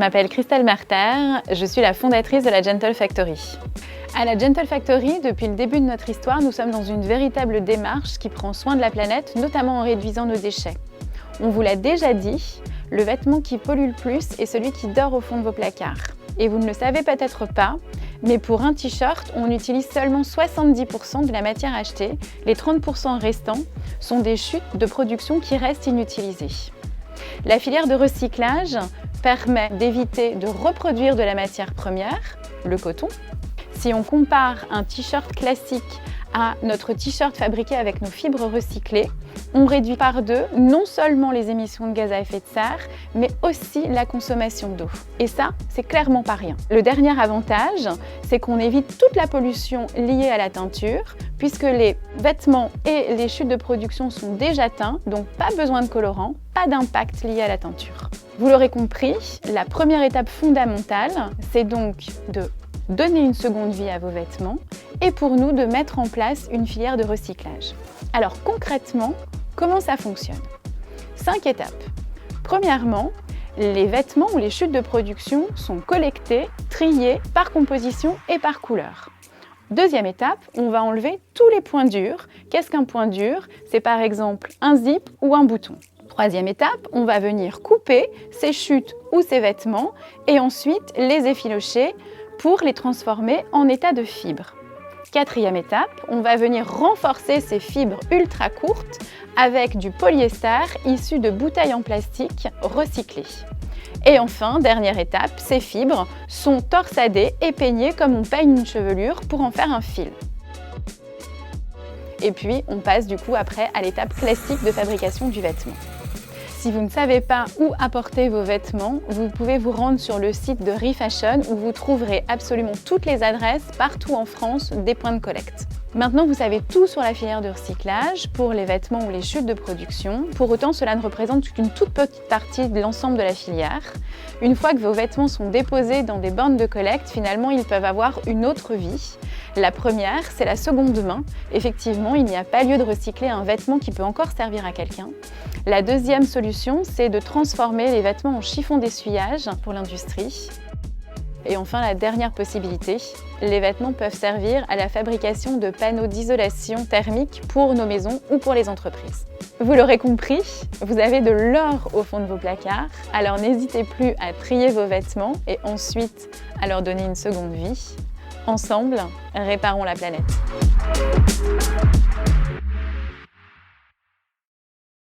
m'appelle Christelle Marter, je suis la fondatrice de la Gentle Factory. À la Gentle Factory, depuis le début de notre histoire, nous sommes dans une véritable démarche qui prend soin de la planète, notamment en réduisant nos déchets. On vous l'a déjà dit, le vêtement qui pollue le plus est celui qui dort au fond de vos placards. Et vous ne le savez peut-être pas, mais pour un t-shirt, on utilise seulement 70% de la matière achetée. Les 30% restants sont des chutes de production qui restent inutilisées. La filière de recyclage permet d'éviter de reproduire de la matière première, le coton. Si on compare un t-shirt classique à notre t-shirt fabriqué avec nos fibres recyclées, on réduit par 2 non seulement les émissions de gaz à effet de serre, mais aussi la consommation d'eau. Et ça, c'est clairement pas rien. Le dernier avantage, c'est qu'on évite toute la pollution liée à la teinture, puisque les vêtements et les chutes de production sont déjà teints, donc pas besoin de colorant, pas d'impact lié à la teinture. Vous l'aurez compris, la première étape fondamentale, c'est donc de donner une seconde vie à vos vêtements et pour nous de mettre en place une filière de recyclage. Alors concrètement, comment ça fonctionne? 5 étapes. Premièrement, les vêtements ou les chutes de production sont collectés, triés par composition et par couleur. Deuxième étape, on va enlever tous les points durs. Qu'est-ce qu'un point dur? C'est par exemple un zip ou un bouton. Troisième étape, on va venir couper ces chutes ou ces vêtements et ensuite les effilocher pour les transformer en état de fibres. Quatrième étape, on va venir renforcer ces fibres ultra courtes avec du polyester issu de bouteilles en plastique recyclées. Et enfin, dernière étape, ces fibres sont torsadées et peignées comme on peigne une chevelure pour en faire un fil. Et puis, on passe du coup après à l'étape classique de fabrication du vêtement. Si vous ne savez pas où apporter vos vêtements, vous pouvez vous rendre sur le site de ReFashion où vous trouverez absolument toutes les adresses partout en France des points de collecte. Maintenant, vous savez tout sur la filière de recyclage pour les vêtements ou les chutes de production. Pour autant, cela ne représente qu'une toute petite partie de l'ensemble de la filière. Une fois que vos vêtements sont déposés dans des bornes de collecte, finalement, ils peuvent avoir une autre vie. La première, c'est la seconde main. Effectivement, il n'y a pas lieu de recycler un vêtement qui peut encore servir à quelqu'un. La deuxième solution, c'est de transformer les vêtements en chiffon d'essuyage pour l'industrie. Et enfin, la dernière possibilité, les vêtements peuvent servir à la fabrication de panneaux d'isolation thermique pour nos maisons ou pour les entreprises. Vous l'aurez compris, vous avez de l'or au fond de vos placards, alors n'hésitez plus à trier vos vêtements et ensuite à leur donner une seconde vie. Ensemble, réparons la planète.